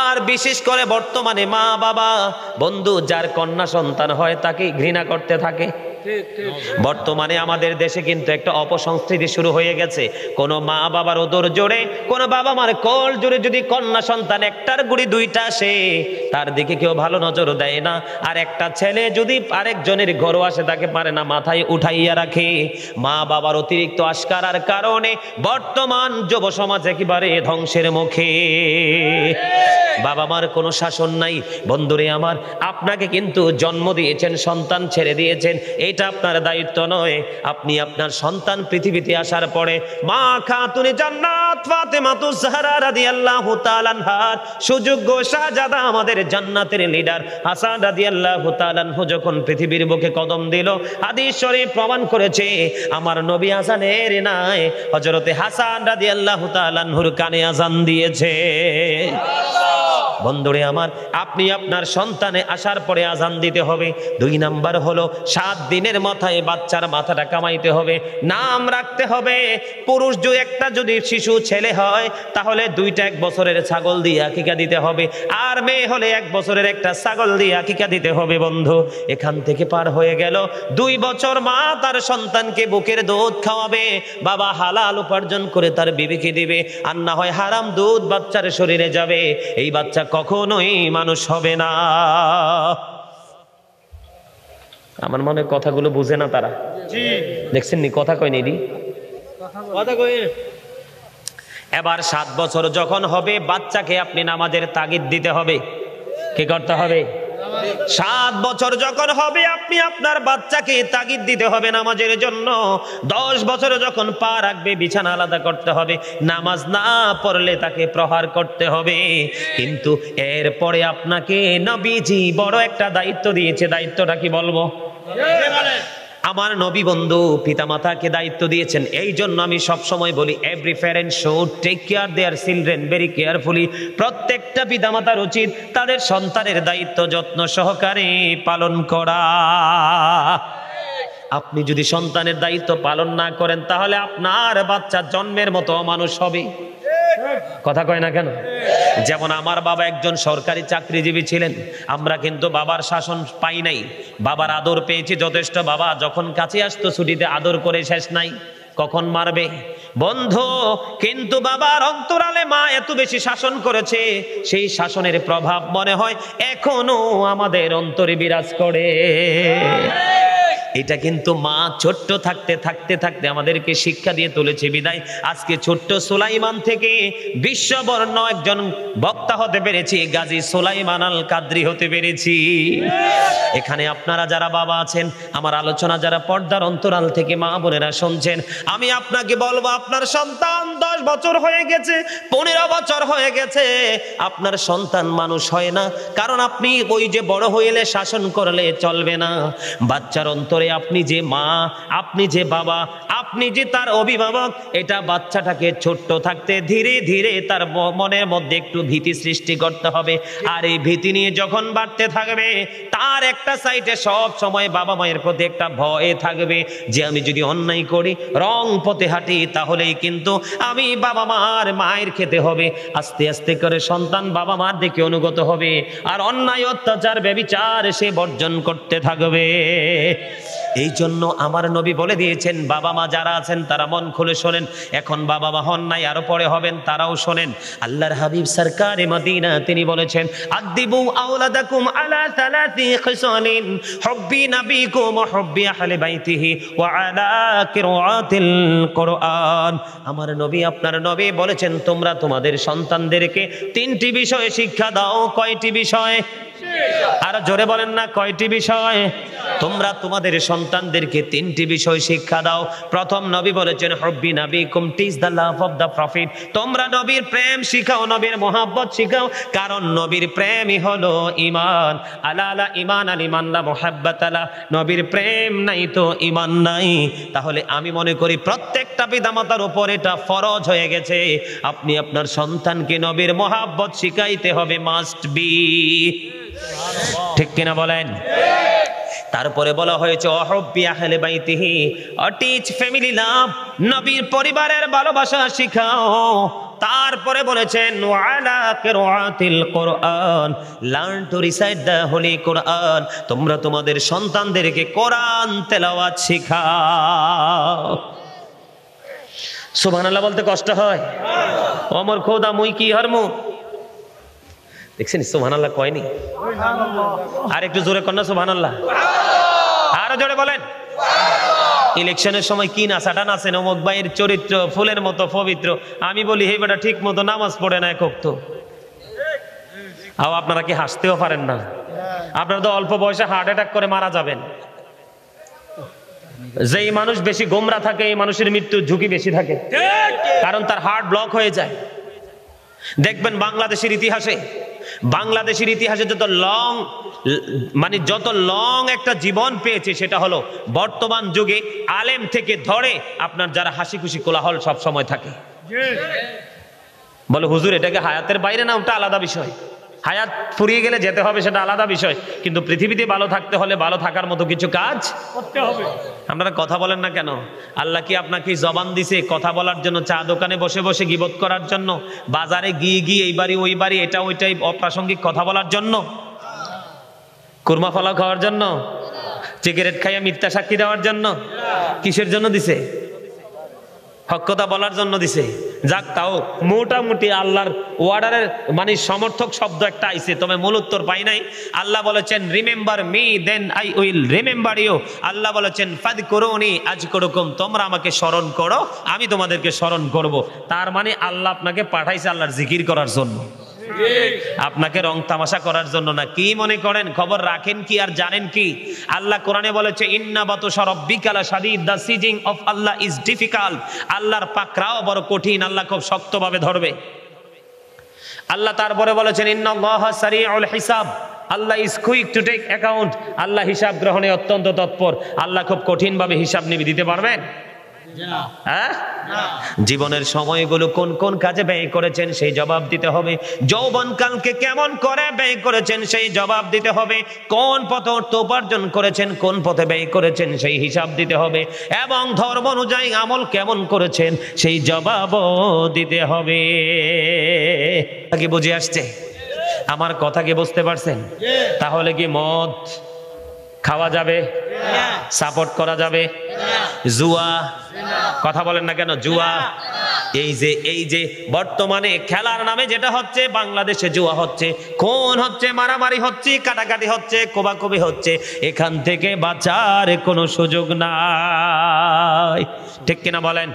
আর বিশেষ করে বর্তমানে মা বাবা বন্ধু যার কন্যা সন্তান হয় তাকে ঘৃণা করতে থাকে। বর্তমানে আমাদের দেশে কিন্তু একটা অপসংস্কৃতি শুরু হয়ে গেছে। কোন মা বাবার ওদর জোরে, কোন বাবা মার কোল জোরে যদি কন্যা সন্তান একটার গুড়ি দুইটা আসে, তার দিকে কেউ ভালো নজর দেয় না। আর একটা ছেলে যদি আরেকজনের ঘরও আসে তাকে পারে না মাথায় উঠাইয়া রাখে। মা বাবার অতিরিক্ত আস্কারার কারণে বর্তমান যুব সমাজ একেবারে ধ্বংসের মুখে। বাবা মার কোনো শাসন নাই। বন্ধুরে আমার, আপনাকে কিন্তু জন্ম দিয়েছেন, সন্তান ছেড়ে দিয়েছেন, এটা আপনার দায়িত্ব নয়। আপনি আপনার সন্তান পৃথিবীতে আসার পরে মা খাতুনে জান্নাত ফাতেমাতুজ জাহরা রাদিয়াল্লাহু তাআলা আনহার সুযোগ্য শাহজাদা আমাদের জান্নাতের লিডার হাসান রাদিয়াল্লাহু তাআলা আনহু যখন পৃথিবীর বুকে কদম দিল, হাদিস শরীফ প্রমাণ করেছে আমার নবী আযানের নাই হযরতে হাসান রাদিয়াল্লাহু তাআলা আনহুর কানে আযান দিয়েছে। বন্ধুরে আমার, আপনি আপনার সন্তানে আসার পরে আজান দিতে হবে। 2 নাম্বার হলো 7 দিনের মাথায় বাচ্চার মাথাটা কামাইতে হবে, নাম রাখতে হবে। পুরুষ যদি শিশু ছেলে হয় তাহলে 2টা 1 বছরের ছাগল দিয়ে আকিকা দিতে হবে, আর মেয়ে হলে 1 বছরের একটা ছাগল দিয়ে আকিকা দিতে হবে। বন্ধু, এখান থেকে পার হয়ে গেল 2 বছর মা তার সন্তানকে বুকের দুধ খাওয়াবে। বাবা হালাল উপার্জন করে তার বিবিকে দিবে, আর না হয় হারাম দুধ বাচ্চার শরীরে যাবে। এই বাচ্চা কখনোই মানুষ হবে না। আমার মনে কথাগুলো বুঝে না তারা। দেখছেন নি কথা কয়নি দি কথা কই। এবার 7 বছর যখন হবে বাচ্চাকে আপনি নামাজের তাগিদ দিতে হবে। কি করতে হবে? 7 বছর যখন হবে আপনি আপনার বাচ্চাকে তাগিদ দিতে হবে নামাজের জন্য। 10 বছর যখন পা রাখবে বিছানা আলাদা করতে হবে, নামাজ না পড়লে তাকে প্রহার করতে হবে। কিন্তু এরপরে আপনাকে নবীজি বড় একটা দায়িত্ব দিয়েছে। দায়িত্বটা কি বলবো? আমার নবী বন্ধু পিতামাতাকে দায়িত্ব দিয়েছেন। এই জন্য আমি সব সময় বলি, every parent should take care their children very carefully. প্রত্যেকটা পিতামাতার উচিত তাদের সন্তানের দায়িত্ব যত্ন সহকারে পালন করা। আপনি যদি সন্তানের দায়িত্ব পালন না করেন তাহলে আপনার বাচ্চা জন্মের মতো মানুষ হবে। কথা কয় না কেন? যেমন আমার বাবা একজন সরকারি চাকরিজীবী ছিলেন, আমরা কিন্তু বাবার শাসন পাই নাই, বাবার আদর পেয়েছি যথেষ্ট। বাবা যখন কাছে আসতো ছুটিতে আদর করে শেষ নাই, কখন মারবে বন্ধু। কিন্তু বাবার অন্তরালে মা এত বেশি শাসন করেছে, সেই শাসনের প্রভাব মনে হয় এখনো আমাদের অন্তরে বিরাজ করে। এটা কিন্তু মা ছোট্ট থাকতে আমাদেরকে শিক্ষা দিয়ে তুলেছে বিদায় আজকে ছোট্ট সুলাইমান থেকে বিশ্ববর্ণ একজন বক্তা হতে পেরেছি, গাজী সুলাইমান আল কাদরি হতে পেরেছি। এখানে আপনারা যারা বাবা আছেন, আমার আলোচনা যারা পর্দার অন্তরাল থেকে মা বোনেরা শুনছেন, আমি আপনাকে বলবো আপনার সন্তান 10 বছর হয়ে গেছে, 15 বছর হয়ে গেছে, আপনার সন্তান মানুষ হয় না, কারণ আপনি ওই যে বড় হইলে শাসন করলে চলবে না। বাচ্চার অন্তরে আপনি যে মা, আপনি যে বাবা, আপনি যে তার অভিভাবক, এটা বাচ্চাটাকে ছোট্ট থাকতে ধীরে ধীরে তার মনের মধ্যে একটু ভীতি সৃষ্টি করতে হবে। আর এই ভীতি নিয়ে যখন বাড়তে থাকবে, তার একটা সাইডে সব সময় বাবা মায়ের প্রতি একটা ভয় থাকবে যে আমি যদি অন্যায় করি, রং পথে হাঁটি, তাহলেই কিন্তু আমি বাবা মার মায়ের খেতে হবে। আস্তে আস্তে করে সন্তান বাবা মার দিকে অনুগত হবে, আর অন্যায় অত্যাচার ব্যভিচার সে বর্জন করতে থাকবে। এই জন্য আমার নবী বলে দিয়েছেন, বাবা মা যারা আছেন তারা মন খুলে শোনেন। এখন বাবা মা হন নাই, আরো পরে হবেন, তারাও শোনেন। আল্লাহর হাবিব সরকারে মদিনা তিনি বলেছেন, আদিবু আওলাদাকুম আলা সালাতি খিসালিন হুব্বি নবিকুম ওয়া হুব্বি আহলি বাইতিহি ওয়া আলা কিরাআতিল কুরআন। আমার নবী আপনার নবী বলেছেন, তোমরা তোমাদের সন্তানদেরকে 3টি বিষয়ে শিক্ষা দাও। কয়টি বিষয়? আর জোরে বলেন না, কয়টি বিষয়? তোমরা তোমাদের সন্তানদেরকে 3টি বিষয় শিক্ষা দাও। প্রথম নবী বলেছেন, হুব্বি নবিকুম, teach the love of the prophet. তোমরা নবীর প্রেম শিখাও, নবীর মোহাব্বত শিখাও, কারণ নবীর প্রেমই হলো ঈমান। আলা লা ঈমান আল ঈমান লা মুহাব্বাত আলা, নবীর প্রেম নাই তো ঈমান নাই। তাহলে আমি মনে করি প্রত্যেকটা পিতামাতার উপর এটা ফরজ হয়ে গেছে, আপনি আপনার সন্তানকে নবীর মোহাব্বত শিখাইতে হবে, মাস্ট বি। ঠিক কিনা বলেন? তারপরে বলা হয়েছে ওয়াহুব্বি আহলি বাইতিহি, টিচ ফ্যামিলি লাভ, নবীর পরিবারের ভালোবাসা শিখাও। তারপরে বলেছেন ওয়ালা কিরাআতিল কোরআন, learn to recite the holy Quran, তোমরা তোমাদের সন্তানদেরকে কোরআন তেলাওয়াত শেখাও। সুবহানাল্লাহ বলতে কষ্ট হয়? ওমর খোদা মুই কি হরমু, দেখছেন সুবহানাল্লাহ কয়নি? আর একটু জোরে কর না সুবহানাল্লাহ, আরো জোরে বলেন। ইলেকশনের সময় কি নাচাটা নাচেন, অমুক ভাইয়ের চরিত্র ফুলের মতো পবিত্র, আমি বলি হে বেটা ঠিক মতো নামাজ পড়ে না একক তো। আপনারা কি হাসতেও পারেন না? আপনারা তো অল্প বয়সে হার্ট অ্যাটাক করে মারা যাবেন। যেই মানুষ বেশি গোমরা থাকে এই মানুষের মৃত্যুর ঝুঁকি বেশি থাকে, কারণ তার হার্ট ব্লক হয়ে যায়। দেখবেন বাংলাদেশের ইতিহাসে যত লং একটা জীবন পেয়েছে সেটা হলো বর্তমান যুগে আলেম থেকে ধরে আপনার যারা হাসি খুশি কোলাহল সব সময় থাকে। বলে হুজুর এটাকে হায়াতের বাইরে না, ওটা আলাদা বিষয়। হায়াত ফুরিয়ে গেলে যেতে হবে সেটা আলাদা বিষয়, কিন্তু পৃথিবীতে ভালো থাকতে হলে ভালো থাকার মতো কিছু কাজ করতে হবে। আপনারা কথা বলেন না কেন? আল্লাহ কি আপনাকে জবান দিছে কথা বলার জন্য, চা দোকানে বসে বসে গীবত করার জন্য, বাজারে গিয়ে এই বাড়ি ওই বাড়ি এটা ওইটাই অপ্রাসঙ্গিক কথা বলার জন্য, কুরমা ফলাও খাওয়ার জন্য, সিগারেট খাইয়া মিথ্যা সাক্ষী দেওয়ার জন্য? কিসের জন্য দিছে? হক কথা বলার জন্য দিছে। যাক, তাও মোটামুটি আল্লাহর ওয়ার্ডারের মানে সমর্থক শব্দ একটা আইছে, তবে মূল উত্তর পাই নাই। আল্লাহ বলেছেন remember me then I will remember you. আল্লাহ বলেছেন ফাযকুরুনি আযকুরুকুম, তোমরা আমাকে স্মরণ করো আমি তোমাদেরকে স্মরণ করব। তার মানে আল্লাহ আপনাকে পাঠাইছে আল্লাহর জিকির করার জন্য, আপনাকে রং তামাশা করার জন্য না। কি মনে করেন, খবর রাখেন কি আর জানেন কি? আল্লাহ কোরআনে বলেছে ইন্না বাতুশা রাব্বিকা লাশাদীদ, the seizing of Allah is difficult. আল্লাহর পাকড়াও বড় কঠিন, আল্লাহ খুব শক্তভাবে ধরবে। আল্লাহ তারপরে বলেছেন ইন্নাল্লাহা সারিউল হিসাব, Allah is quick to take account. আল্লাহ হিসাব গ্রহণে অত্যন্ত তৎপর। আল্লাহ খুব কঠিনভাবে হিসাব নিয়ে দিতে পারবেন? জীবনের সময়গুলো কোন কোন কাজে ব্যয় করেছেন সেই জবাব দিতে হবে। যৌবনকালকে কেমন করে ব্যয় করেছেন সেই জবাব দিতে হবে। কোন পথে অর্থ উপার্জন করেছেন, কোন পথে ব্যয় করেছেন সেই হিসাব দিতে হবে। এবং ধর্ম অনুযায়ী আমল কেমন করেছেন সেই জবাবও দিতে হবে। কি বুঝে আসছে? আমার কথা কি বুঝতে পারছেন? তাহলে কি মদ খাওয়া যাবে? সাপোর্ট করা যাবে? জুয়া, কথা বলেন না কেন? জুয়া, এই যে বর্তমানে খেলার নামে যেটা হচ্ছে, বাংলাদেশে জুয়া হচ্ছে, খুন হচ্ছে, মারামারি হচ্ছে, কাটাকাটি হচ্ছে, কোবাকুবি হচ্ছে, এখান থেকে বাঁচার কোনো সুযোগ নাই। ঠিক কিনা বলেন?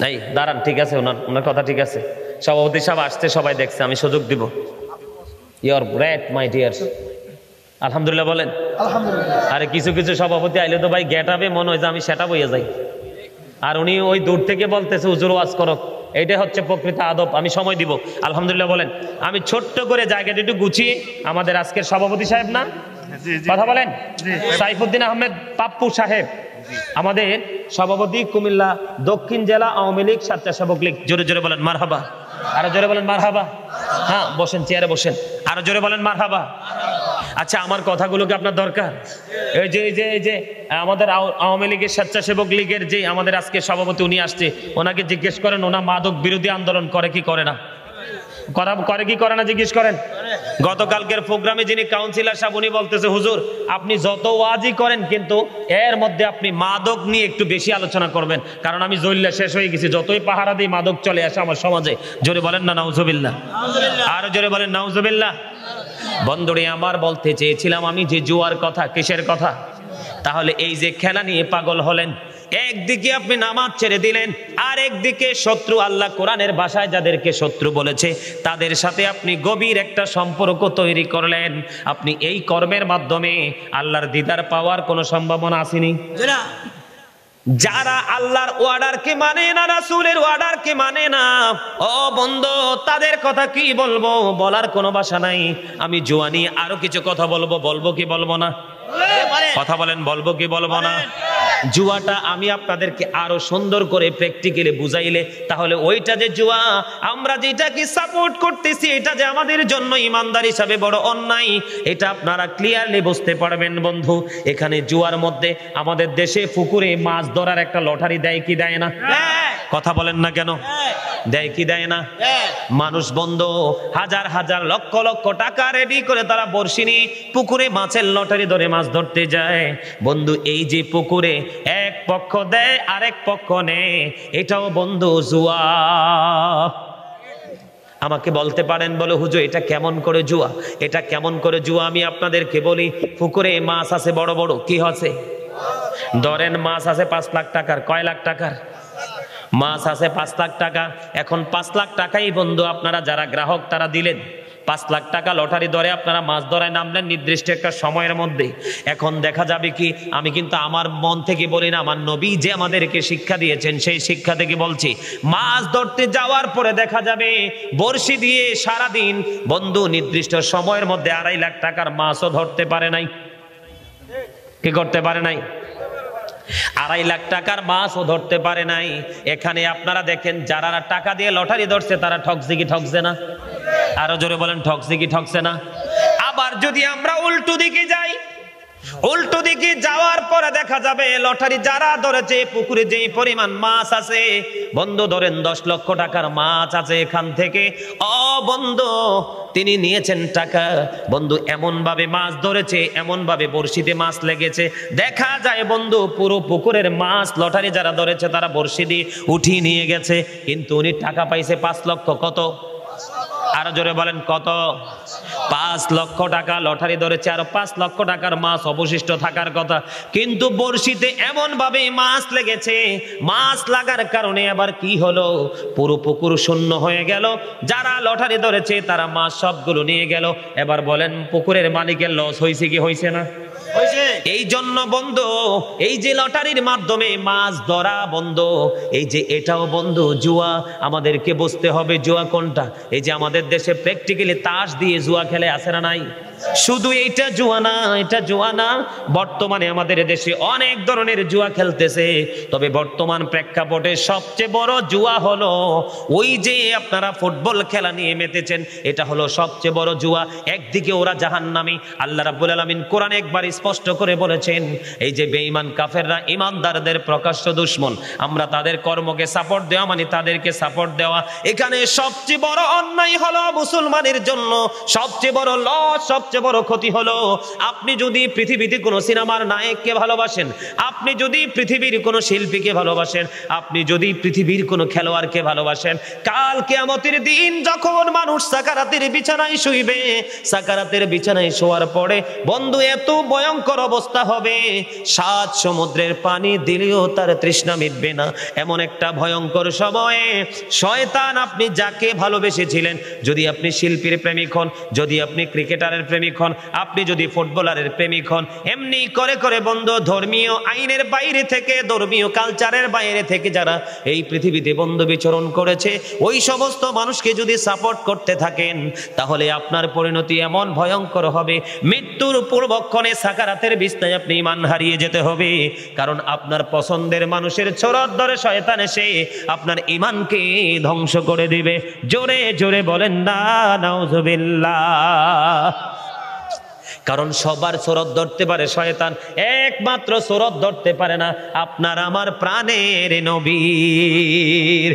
এই দাঁড়ান, ঠিক আছে, ওনার কথা ঠিক আছে। সভাপতি সাহেব আসতে সবাই দেখছে, আমি সুযোগ দিব। ইউর গ্রেট মাই ডিয়ার্স, আলহামদুলিল্লাহ বলেন। আরে কিছু কিছু সভাপতি আইলে তো ভাই গেট আপে মনে হয় যে আমি সেটা বইয়া যাই, আর উনি ওই দূর থেকে বলতেছে হুজুর ওয়াজ করো। এইটাই হচ্ছে প্রকৃত আদব। আমি সময় দিব, আলহামদুলিল্লাহ বলেন। আমি ছোট্ট করে জায়গাটা একটু গুছিয়ে, আমাদের আজকের সভাপতি সাহেব না, কথা বলেন, সাইফুদ্দিন আহমেদ পাপ্পু সাহেব আমাদের সভাপতি, কুমিল্লা দক্ষিণ জেলা আওয়ামী লীগ স্বেচ্ছাসেবক লীগ। জোরে জোরে বলেন মারহাবা, আরো জোরে বলেন মারহাবা। হ্যাঁ বসেন, চেয়ারে বসেন, আরো জোরে বলেন মারহাবা। আচ্ছা, আমার কথাগুলোকে আপনার দরকার? এই যে আমাদের আওয়ামী লীগের স্বেচ্ছাসেবক লীগের যে আমাদের আজকে সভাপতি উনি আসছে, ওনাকে জিজ্ঞেস করেন ওনা মাদক বিরোধী আন্দোলন করে কি করে না, করে কি করে না জিজ্ঞেস করেন। গতকালকের প্রোগ্রামে যিনি কাউন্সিলর সাহেব উনি বলতেছে হুজুর আপনি যত ওয়াজই করেন কিন্তু এর মধ্যে আপনি মাদক নিয়ে একটু বেশি আলোচনা করবেন, কারণ আমি জইল্লা শেষ হয়ে গেছি, যতই পাহারা দিই মাদক চলে আসে আমার সমাজে। জোরে বলেন না নাউজুবিল্লাহ, আরো জোরে বলেন নাউজুবিল্লাহ। বন্ধুরে আমার, বলতে চেয়েছিলাম আমি যে জুয়ার কথা, কিসের কথা? তাহলে এই যে খেলা নিয়ে পাগল হলেন, একদিকে আপনি নামাজ ছেড়ে দিলেন, আর একদিকে শত্রু, আল্লাহ কোরআনের ভাষায় যাদেরকে শত্রু বলেছে তাদের সাথে আপনি গভীর একটা সম্পর্ক তৈরি করলেন। আপনি এই কর্মের মাধ্যমে আল্লাহর দিদার পাওয়ার কোনো সম্ভাবনা আসেনি। যারা আল্লাহর অর্ডারকে মানে না, রাসূলের অর্ডারকে মানে না, ও বন্ধু তাদের কথা কি বলবো, বলার কোনো ভাষা নাই। আমি জুয়া নিয়ে আরো কিছু কথা বলবো কি বলবো না? কথা বলেন, বলবো কি বলবো না? জুয়াটা আমি আপনাদেরকে আরো সুন্দর করে প্র্যাকটিক্যালি বুঝাইলে তাহলে ওইটা যে জুয়া, আমরা যেটাকে সাপোর্ট করতেছি এটা যে আমাদের জন্য ইমানদার হিসাবে বড় অন্যায়, এটা আপনারা ক্লিয়ারলি বুঝতে পারবেন বন্ধু। এখানে জুয়ার মধ্যে আমাদের দেশে পুকুরে মাছ ধরার একটা লটারি দেয় কি দেয় না? কথা বলেন না কেন? দেয় কি দেয় না? মানুষ বন্ধু হাজার হাজার লক্ষ লক্ষ টাকা রেডি করে তারা বড়শি নিয়ে পুকুরে মাছের লটারি ধরে মাছ ধরতে যায় বন্ধু। এই যে পুকুরে এক পক্ষ দেয় আরেক পক্ষ নেয়, এটাও বন্ধু জুয়া। আমাকে বলতে পারেন, বলে হুজুর এটা কেমন করে জুয়া, এটা কেমন করে জুয়া? আমি আপনাদেরকে বলি, পুকুরে মাছ আছে বড় বড়, কি আছে ধরেন মাছ আছে 5 লাখ টাকার। কয় লাখ টাকার মাছ আছে? 5 লাখ টাকা। এখন 5 লাখ টাকাই বন্ধু আপনারা যারা গ্রাহক তারা দিলেন, 5 লাখ টাকা লটারি ধরে আপনারা মাছ ধরায় নামলেন নির্দিষ্ট একটা সময়ের মধ্যে। এখন দেখা যাবে কি, আমি কিন্তু আমার মন থেকে বলি না, আমার নবী যে আমাদেরকে শিক্ষা দিয়েছেন সেই শিক্ষা থেকে বলছি, মাছ ধরতে যাওয়ার পরে দেখা যাবে বড়শি দিয়ে সারাদিন বন্ধু নির্দিষ্ট সময়ের মধ্যে 2.5 লাখ টাকার মাছও ধরতে পারে নাই। কি করতে পারে নাই? 2.5 লাখ টাকার মাছও ধরতে পারে নাই। এখানে আপনারা দেখেন যারা টাকা দিয়ে লটারি ধরছে তারা ঠকছে কি ঠকছে না? আরো জোরে বলেন, ঠকছে কি ঠকছে না? আবার যদি আমরা উল্টো দিকে যাই, উল্টো দিকে যাওয়ার পরে দেখা যাবে লটারি যারা ধরেছে পুকুরে যে পরিমাণ মাছ আছে বন্ধু, ধরেন 10 লক্ষ টাকার মাছ আছে, এখান থেকে বন্ধু তিনি নিয়েছেন টাকা বন্ধু, এমন ভাবে মাছ ধরেছে, এমন ভাবে বড়শিতে মাছ লেগেছে, দেখা যায় বন্ধু পুরো পুকুরের মাছ লটারি যারা ধরেছে তারা বড়শি দিয়ে উঠিয়ে নিয়ে গেছে, কিন্তু উনি টাকা পাইছে 5 লক্ষ। কত? আরো জোরে বলেন কত? 5 লক্ষ টাকা লটারি ধরেছে, আর 5 লক্ষ টাকার মাছ অবশিষ্ট থাকার কথা, কিন্তু বড়শিতে এমন ভাবে মাছ লেগেছে, মাছ লাগার কারণে আবার কি হলো, পুরো পুকুর শূন্য হয়ে গেল। যারা লটারি ধরেছে তারা মাছ সবগুলো নিয়ে গেল। এবার বলেন পুকুরের মালিকের লস হয়েছে কি হয়েছে না? এই জন্য বন্ধু এই যে লটারির মাধ্যমে মাছ ধরা বন্ধু, এই যে এটাও বন্ধু জুয়া। আমাদেরকে বুঝতে হবে জুয়া কোনটা। এই যে আমাদের দেশে প্র্যাকটিক্যালি তাস দিয়ে জুয়া খেলে, আছে না নাই? শুধু এইটা জুয়া না, এটা জুয়া না, বর্তমানে আমাদের দেশে অনেক ধরনের জুয়া খেলতেছে। তবে বর্তমান প্রেক্ষাপটে সবচেয়ে বড় জুয়া হলো ওই যে আপনারা ফুটবল খেলা নিয়ে মেতেছেন, এটা হলো সবচেয়ে বড় জুয়া। একদিকে ওরা জাহান্নামী, আল্লাহ রাব্বুল আলামিন কোরআনে একবার স্পষ্ট করে বলেছেন, এই যে বেঈমান কাফেররা ইমানদারদের প্রকাশ্য দুশমন, আমরা তাদের কর্মকে সাপোর্ট দেওয়া মানে তাদেরকে সাপোর্ট দেওয়া। এখানে সবচেয়ে বড় অন্যায় হলো মুসলমানের জন্য সবচেয়ে বড় লস, সবচেয়ে বড় ক্ষতি হলো আপনি যদি পৃথিবীতে কোনো সিনেমার নায়ককে ভালোবাসেন, আপনি যদি পৃথিবীর কোনো শিল্পীকে ভালোবাসেন, আপনি যদি পৃথিবীর কোনো খেলোয়াড়কে ভালোবাসেন, কাল কিয়ামতের দিন যখন মানুষ সাকারাতের বিছানায় শুইবে, সাকারাতের বিছানায় শোয়ার পরে বন্ধু এত ভয়ঙ্কর অবস্থা হবে, 7 সমুদ্রের পানি দিলেও তার তৃষ্ণা মিটবে না। এমন একটা ভয়ঙ্কর সময়ে শয়তান আপনি যাকে ভালোবেসেছিলেন, যদি আপনি শিল্পীর প্রেমিক হন, যদি আপনি ক্রিকেটারের প্রেমিক হন, আপনি যদি ফুটবলারের প্রেমিক হন, এমনি করে করে বন্ধু ধর্মীয় আইনের বাইরে থেকে, ধর্মীয় কালচারের বাইরে থেকে যারা এই পৃথিবীতে বন্ধু বিচরণ করেছে, ওই সমস্ত মানুষকে যদি সাপোর্ট করতে থাকেন, তাহলে আপনার পরিণতি এমন ভয়ঙ্কর হবে, মৃত্যুর পূর্বক্ষণে সাকারাতের বিছানায় আপনি ঈমান হারিয়ে যেতে হবে। কারণ আপনার পছন্দের মানুষের ছোরত ধরে শয়তান এসে আপনার ঈমানকে ধ্বংস করে দিবে। জোরে জোরে বলেন না নাউজুবিল্লাহ। কারণ সবার ছোরত ধরতে পারে শয়তান, একমাত্র ছোরত ধরতে পারে না আপনার আমার প্রাণের নবীর।